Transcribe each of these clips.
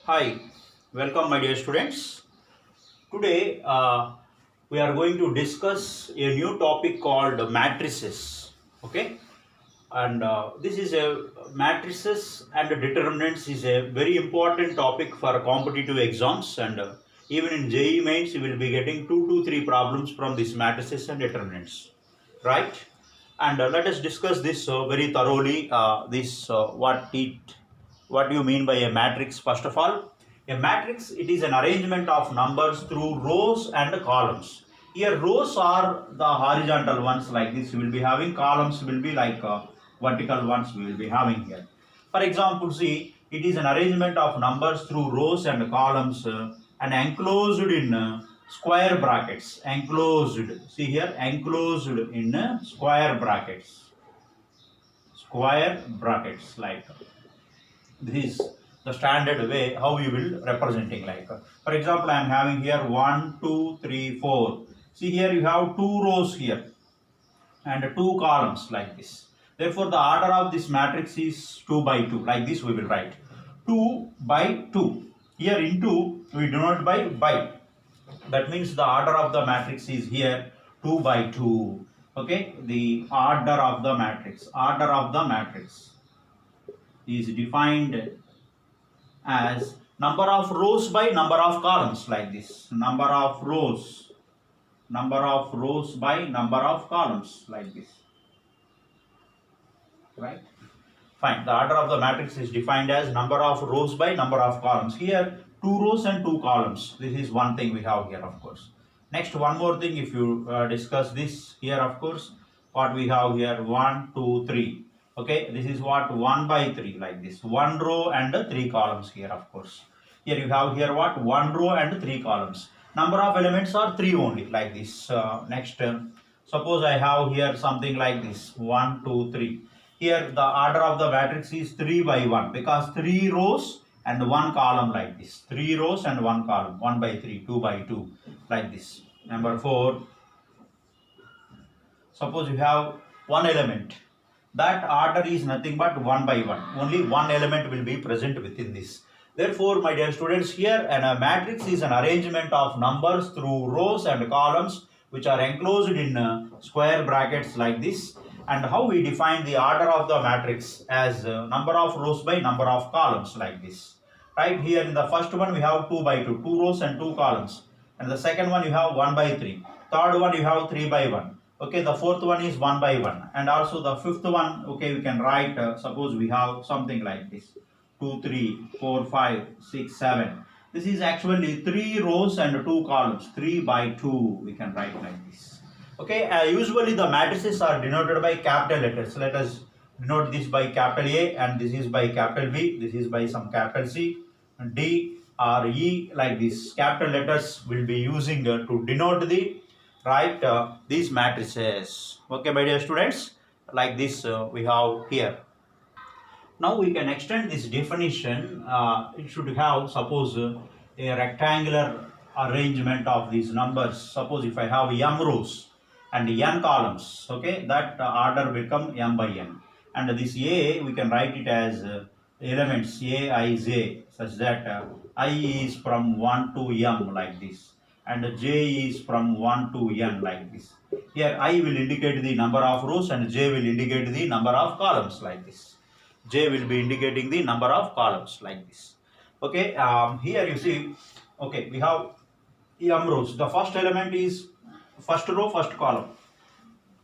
Hi, welcome my dear students. Today we are going to discuss a new topic called matrices. Okay, and this is a matrices and determinants is a very important topic for competitive exams, and even in JEE mains you will be getting 2 to 3 problems from these matrices and determinants, right? And let us discuss this very thoroughly. What you mean by a matrix? First of all, a matrix, it is an arrangement of numbers through rows and columns. Here rows are the horizontal ones like this you will be having, columns will be like vertical ones we will be having here. For example, see, it is an arrangement of numbers through rows and columns and enclosed in square brackets. Enclosed, see here, enclosed in square brackets. Square brackets, like this is the standard way how you will representing, like for example I am having here 1 2 3 4. See here you have 2 rows here and 2 columns like this. Therefore the order of this matrix is 2 by 2, like this we will write 2 by 2. Here into we denote by, that means the order of the matrix is here 2 by 2. Okay, the order of the matrix is defined as number of rows by number of columns, like this. Number of rows by number of columns, like this, right? Fine. The order of the matrix is defined as number of rows by number of columns. Here 2 rows and 2 columns. This is one thing we have here, of course. Next, one more thing, if you discuss this here, of course, what we have here, 1 2 3. Okay, this is what 1 by 3, like this. 1 row and 3 columns here, of course. Here you have here what, 1 row and 3 columns. Number of elements are 3 only, like this. Next, suppose I have here something like this, 1 2 3. Here the order of the matrix is 3 by 1, because 3 rows and 1 column, like this. 3 rows and 1 column, 1 by 3, 2 by 2, like this. Number 4, suppose you have one element. That order is nothing but 1 by 1. Only one element will be present within this. Therefore, my dear students, here a matrix is an arrangement of numbers through rows and columns which are enclosed in square brackets, like this. And how we define the order of the matrix as number of rows by number of columns, like this. Right here in the first one we have 2 by 2, 2 rows and 2 columns. And the second one you have 1 by 3. Third one you have 3 by 1. Okay, the fourth one is 1 by 1. And also the fifth one, okay, we can write, suppose we have something like this. 2, 3, 4, 5, 6, 7. This is actually 3 rows and 2 columns. 3 by 2 we can write like this. Okay, usually the matrices are denoted by capital letters. Let us denote this by capital A, and this is by capital B, this is by some capital C, D or E, like this. Capital letters will be using to denote the these matrices. Okay, my dear students, like this we have here. Now we can extend this definition. It should have, suppose, a rectangular arrangement of these numbers. Suppose if I have m rows and n columns, okay, that order will come m by n. And this A, we can write it as elements A, I, J, such that I is from 1 to m, like this. And J is from 1 to n, like this. Here I will indicate the number of rows and J will indicate the number of columns, like this. J will be indicating the number of columns, like this. Okay, here you see, okay, we have m rows. The first element is first row, first column.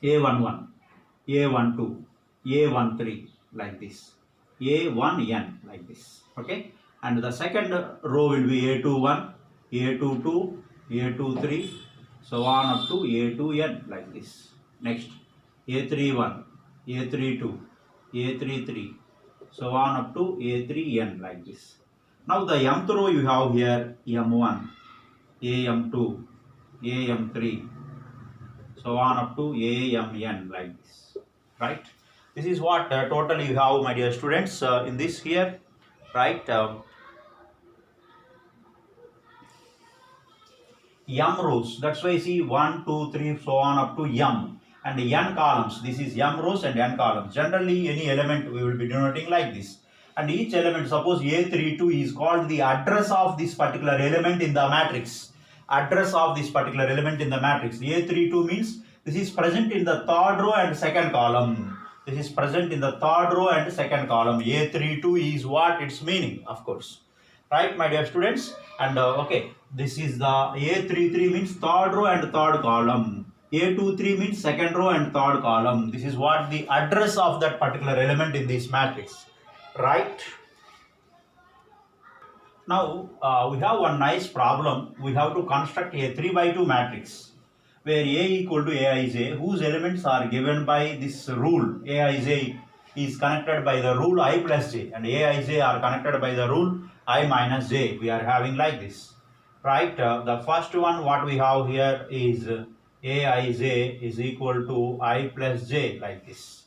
A11, A12, A13, like this. A1n, like this. Okay, and the second row will be A21, A22, A23, so on up to A2n, like this. Next, A31, A32, A33, so on up to A3n, like this. Now the mth row you have here M1, AM2, AM3, so on up to AMN, like this, right? This is what totally you have, my dear students, in this here, right? M rows, that's why see 1, 2, 3, so on up to M, and n columns. This is m rows and n columns. Generally any element we will be denoting like this. and each element, suppose A32 is called the address of this particular element in the matrix. Address of this particular element in the matrix. A32 means this is present in the third row and second column. This is present in the third row and second column. A32 is what its meaning, of course. Right, my dear students? And okay, this is the A33 means third row and third column. A23 means second row and third column. This is what the address of that particular element in this matrix. Right? Now, we have one nice problem. We have to construct a 3 by 2 matrix where A equal to Aij, whose elements are given by this rule. Aij is connected by the rule I plus j, and Aij are connected by the rule I minus j. We are having like this. Right? The first one what we have here is Aij is equal to I plus j, like this.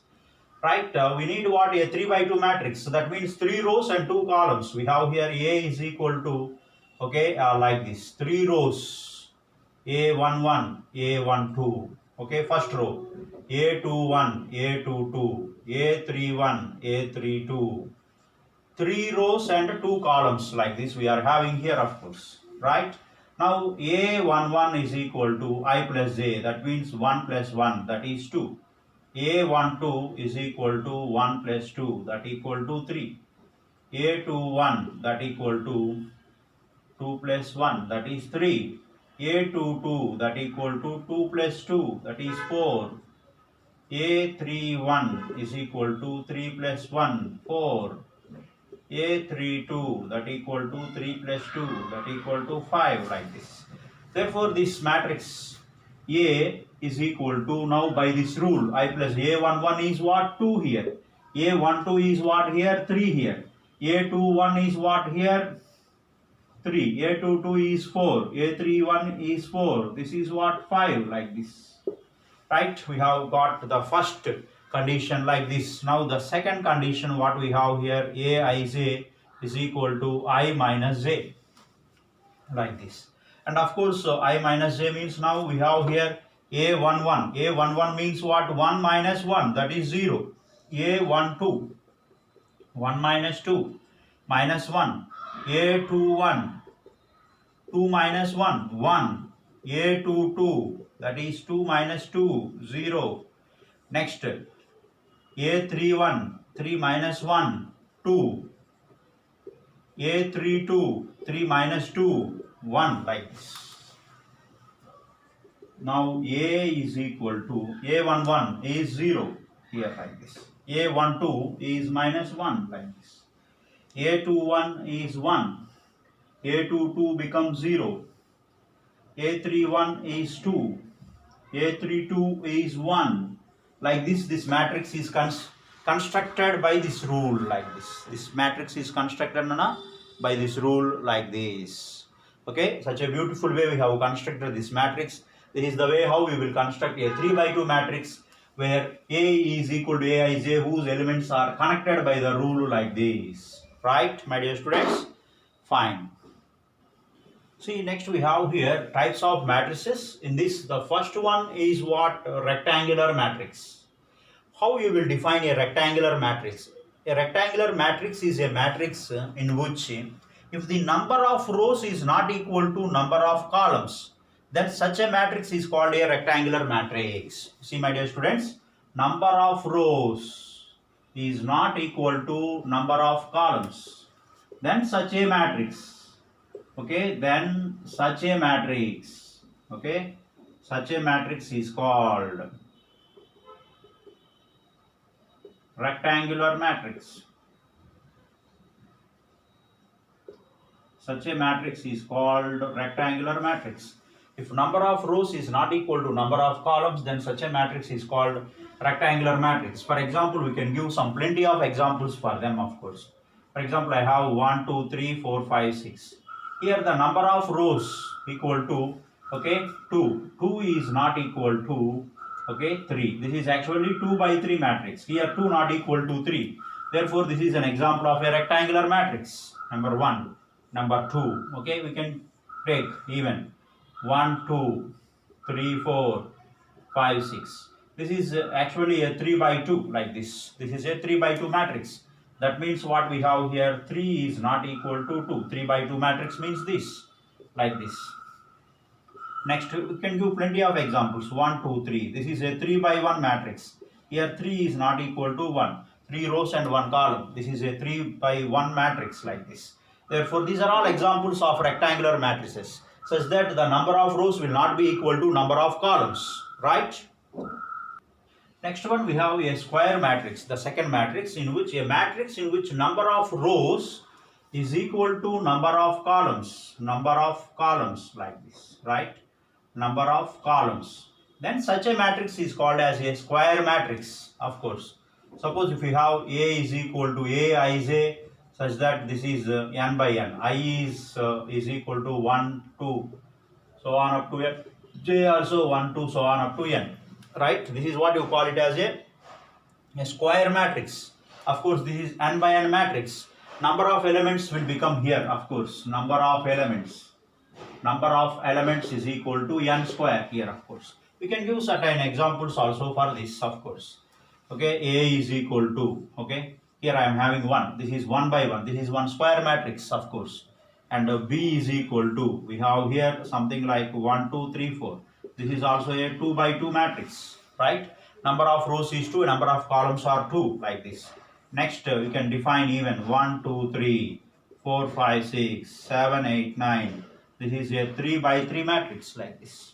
Right, we need what? A 3 by 2 matrix. So that means 3 rows and 2 columns. We have here A is equal to, okay, like this. 3 rows, A11, A12, okay, first row, A21, A22, A31, A32. 3 rows and 2 columns like this we are having here, of course. Right? Now, A11 is equal to I plus j. That means 1 plus 1, that is 2. A12 is equal to 1 plus 2, that equal to 3. A21, that equal to 2 plus 1, that is 3. A22, that equal to 2 plus 2, that is 4. A31 is equal to 3 plus 1, 4. A32, that equal to 3 plus 2, that equal to 5, like this. Therefore, this matrix A is equal to, now by this rule, I plus A11 is what? 2 here. A12 is what here? 3 here. A21 is what here? 3. A22 is 4. A31 is 4. This is what? 5, like this. Right? We have got the first condition like this. Now the second condition what we have here, Aij is equal to I minus j, like this. And of course, I minus j means now we have here A11. A11 means what? 1 minus 1, that is 0. A12, 1 minus 2, minus 1. A21, 2 minus 1, 1. A22, that is 2 minus 2, 0. Next, A31, 3 minus 1, 2. A32, 3 minus 2, 1, like this. Now A is equal to, A11 is 0, here like this. A12 is minus 1, like this. A21 is 1. A22 becomes 0. A31 is 2. A32 is 1. Like this, this matrix is constructed by this rule, like this. This matrix is constructed by this rule like this. Okay, such a beautiful way we have constructed this matrix. This is the way how we will construct a 3 by 2 matrix where A is equal to Aij, whose elements are connected by the rule like this. Right, my dear students? Fine. See, next we have here types of matrices. In this, the first one is what? Rectangular matrix. How you will define a rectangular matrix? A rectangular matrix is a matrix in which if the number of rows is not equal to number of columns, then such a matrix is called a rectangular matrix. See, my dear students, number of rows is not equal to number of columns, then such a matrix, okay, then such a matrix, okay, such a matrix is called rectangular matrix. Such a matrix is called rectangular matrix. If number of rows is not equal to number of columns, then such a matrix is called rectangular matrix. For example, we can give some plenty of examples for them, of course. For example, I have 1, 2, 3, 4, 5, 6. Here the number of rows equal to, okay, 2. 2 is not equal to, okay, 3. This is actually 2 by 3 matrix. Here 2 not equal to 3. Therefore, this is an example of a rectangular matrix. Number 1. Number 2. Okay, we can take even 1, 2, 3, 4, 5, 6. This is actually a 3 by 2 like this. This is a 3 by 2 matrix. That means what we have here, 3 is not equal to 2. 3 by 2 matrix means this, like this. Next, we can give plenty of examples. 1, 2, 3. This is a 3 by 1 matrix. Here 3 is not equal to 1. 3 rows and 1 column. This is a 3 by 1 matrix, like this. Therefore, these are all examples of rectangular matrices, such that the number of rows will not be equal to number of columns, right? Next one, we have a square matrix, the second matrix, in which number of rows is equal to number of columns, like this, right? Number of columns. Then such a matrix is called as a square matrix, of course. Suppose if we have A is equal to A Ij, such that this is n by n. I is equal to 1, 2, so on up to n. J also 1, 2, so on up to n. Right? This is what you call it as a square matrix. Of course, this is n by n matrix. Number of elements will become here, of course. Number of elements is equal to n square here, of course. We can give certain examples also for this, of course. Okay, A is equal to, okay, here I am having 1. This is 1 by 1. This is one square matrix, of course. And B is equal to, we have here something like 1, 2, 3, 4. This is also a 2 by 2 matrix, right? Number of rows is 2, number of columns are 2, like this. Next, we can define even 1, 2, 3, 4, 5, 6, 7, 8, 9. This is a 3 by 3 matrix, like this.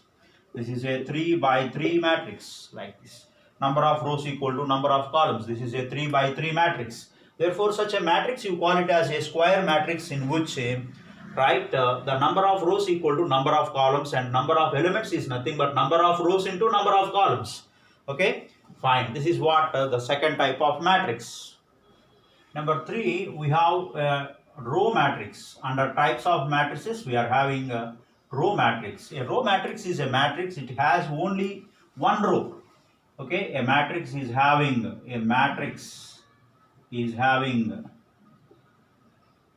This is a 3 by 3 matrix, like this. Number of rows equal to number of columns. This is a 3 by 3 matrix. Therefore, such a matrix, you call it as a square matrix, in which the number of rows equal to number of columns, and number of elements is nothing but number of rows into number of columns. Okay, fine. This is what the second type of matrix. Number 3, we have row matrix. Under types of matrices, we are having a row matrix. A row matrix is a matrix. It has only one row. Okay, a matrix is having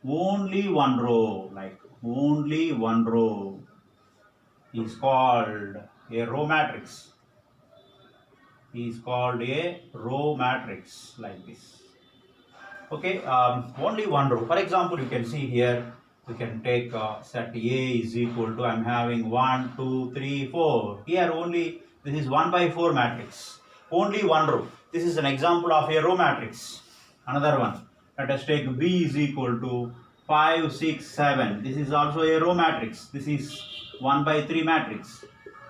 only one row, like only one row is called a row matrix. Like this. Okay, only one row. For example, you can see here, we can take set A is equal to, I am having 1, 2, 3, 4. Here only, this is 1 by 4 matrix. Only one row. This is an example of a row matrix. Another one. Let us take B is equal to 5, 6, 7. This is also a row matrix. This is 1 by 3 matrix.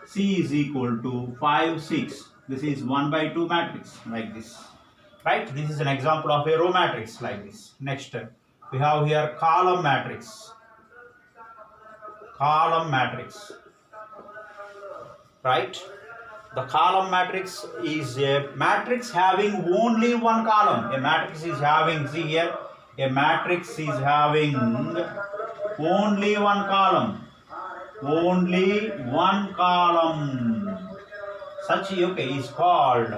C is equal to 5, 6. This is 1 by 2 matrix, like this. Right? This is an example of a row matrix, like this. Next, we have here column matrix. Right? The column matrix is a matrix having only one column. A matrix is having, see here, a matrix is having only one column. Such is called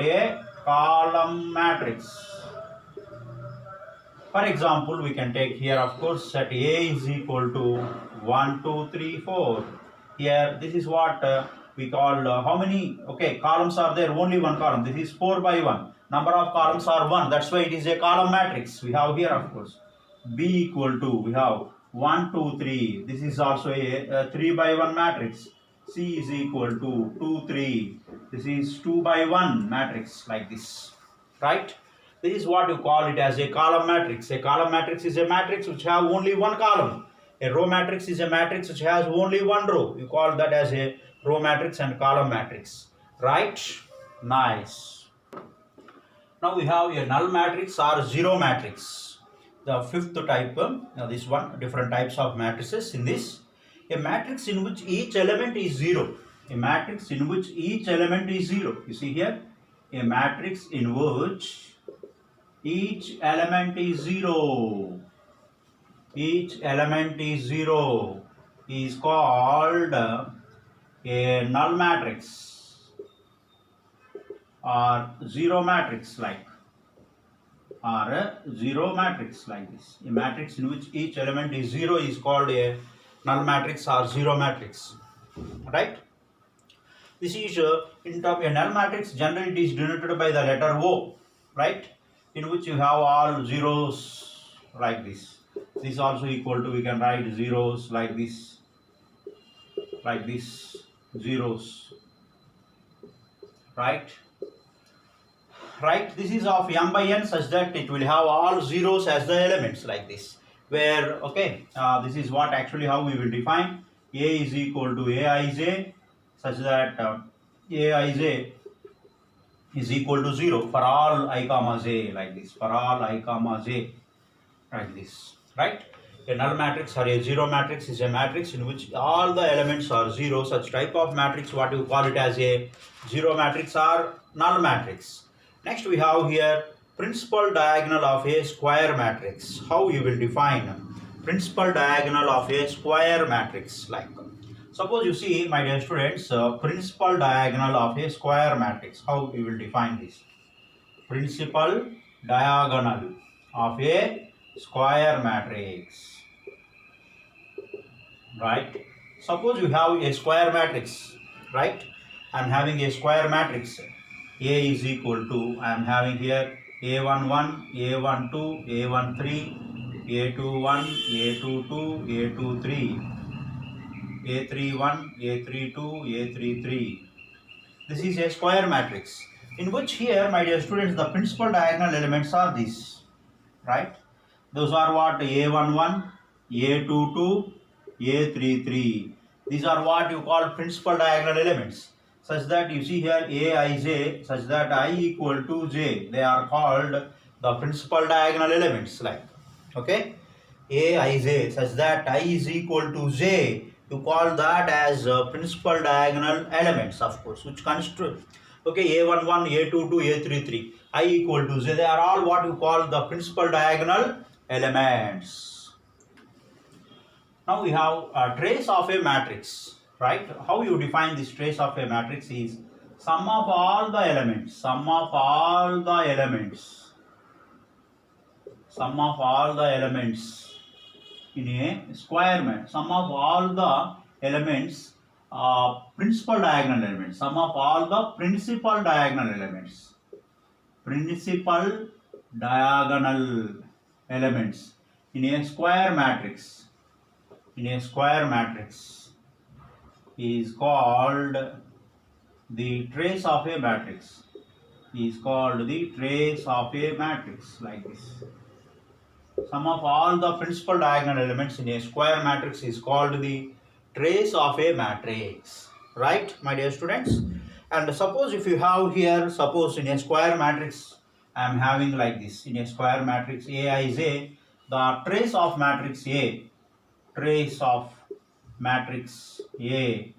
a column matrix. For example, we can take here, of course, set A is equal to 1, 2, 3, 4. Here, this is what we call how many columns are there? Only one column. This is 4 by 1. Number of columns are 1. That's why it is a column matrix. We have here, of course, B equal to, we have 1, 2, 3. This is also a 3 by 1 matrix. C is equal to 2, 3. This is 2 by 1 matrix, like this. Right? This is what you call it as a column matrix. A column matrix is a matrix which have only one column. A row matrix is a matrix which has only one row. You call that as a row matrix and column matrix. Right? Nice. Now we have a null matrix or zero matrix. The fifth type, this one, different types of matrices in this. A matrix in which each element is zero. A matrix in which each element is zero. You see here, a matrix in which each element is zero. Each element is zero is called a null matrix or zero matrix, like this. A matrix in which each element is zero is called a null matrix or zero matrix. Right? This is in top a null matrix. Generally, it is denoted by the letter O. right? In which you have all zeros like this. This also equal to, we can write zeros like this, zeros, right? Right, this is of m by n such that it will have all zeros as the elements like this, where okay, this is what actually how we will define a is equal to aij such that aij is equal to 0 for all I comma j, like this, for all I comma j, like this, right? A null matrix or a zero matrix is a matrix in which all the elements are zero. Such type of matrix, what you call it as a zero matrix or null matrix. Next we have here principal diagonal of a square matrix. How you will define principal diagonal of a square matrix? Like, suppose you see, my dear students, principal diagonal of a square matrix. How you will define this? Principal diagonal of a square matrix, right? Suppose you have a square matrix, right? I am having a square matrix. A is equal to, I am having here A11, A12, A13, A21, A22, A23, A31, A32, A33. This is a square matrix in which here, my dear students, the principal diagonal elements are these, right? Those are what? A11, A22, A33. These are what you call principal diagonal elements, such that you see here Aij such that I equal to j. They are called the principal diagonal elements, like, okay, Aij such that I is equal to j. You call that as principal diagonal elements, of course, which constitute, okay, A11, A22, A33, I equal to j. They are all what you call the principal diagonal elements. Now we have a trace of a matrix, right? How you define this trace of a matrix is sum of all the elements, sum of all the elements, sum of all the elements in a square matrix, sum of all the elements, principal diagonal elements, sum of all the principal diagonal elements, principal diagonal elements in a square matrix, in a square matrix is called the trace of a matrix, is called the trace of a matrix, like this. Sum of all the principal diagonal elements in a square matrix is called the trace of a matrix, right, my dear students? And suppose if you have here, suppose in a square matrix, I am having like this, in a square matrix Aij, the trace of matrix A, trace of matrix A,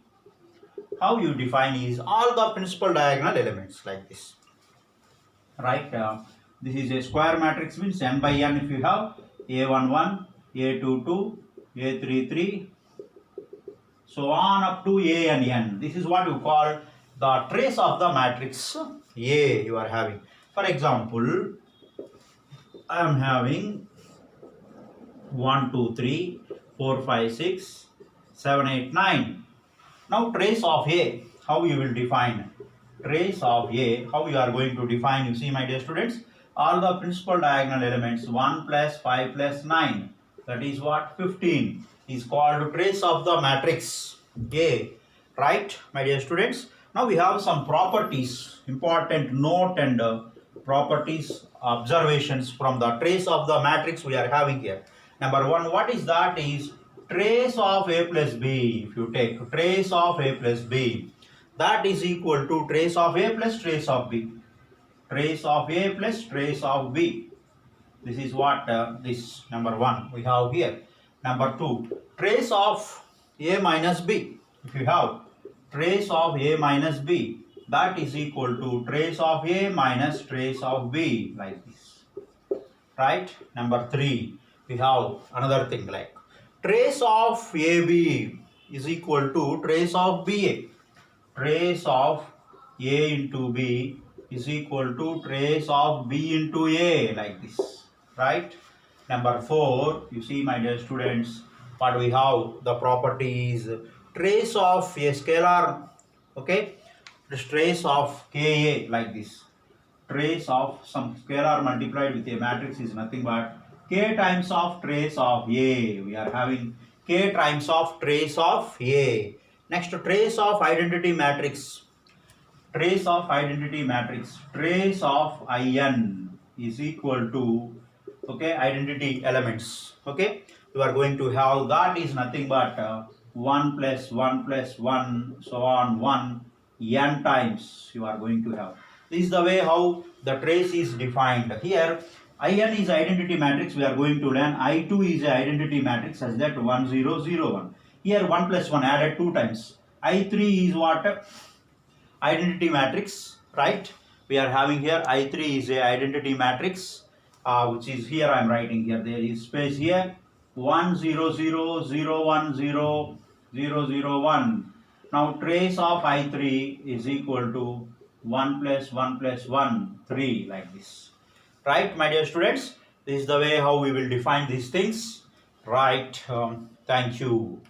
how you define is all the principal diagonal elements, like this, right? This is a square matrix, means n by n. If you have A11, A22, A33, so on up to a and n. This is what you call the trace of the matrix A you are having. For example, I am having 1, 2, 3, 4, 5, 6, 7, 8, 9. Now trace of A, how you will define? Trace of A, how you are going to define? You see, my dear students, all the principal diagonal elements 1 plus 5 plus 9, that is what? 15 is called trace of the matrix A, right, my dear students? Now we have some properties, important note and properties, observations from the trace of the matrix we are having here. Number one, what is that? Is trace of A plus B. If you take trace of A plus B, that is equal to trace of A plus trace of B. Trace of A plus trace of B. This is what this number one we have here. Number two, trace of A minus B. If you have trace of A minus B, that is equal to trace of A minus trace of B, like this, right? Number three, we have another thing like trace of AB is equal to trace of BA. Trace of A into B is equal to trace of B into A, like this, right? Number four, you see, my dear students, what we have, the property is trace of a scalar, okay, the trace of Ka, like this, trace of some scalar multiplied with a matrix is nothing but k times of trace of A. We are having k times of trace of A. Next, trace of identity matrix. Trace of identity matrix. Trace of IN is equal to, okay, identity elements. Okay, you are going to have that is nothing but 1 plus 1 plus 1 so on 1 n times you are going to have. This is the way how the trace is defined. Here IN is identity matrix. We are going to learn I2 is a identity matrix such that 1 0 0 1. Here 1 plus 1 added 2 times. I3 is what? Identity matrix, right? We are having here I3 is a identity matrix, which is here I am writing here. There is space here 1 0 0 0 1 0 0 0 1. Now trace of I3 is equal to 1 plus 1 plus 1 3, like this. Right, my dear students? This is the way how we will define these things. Right. Thank you.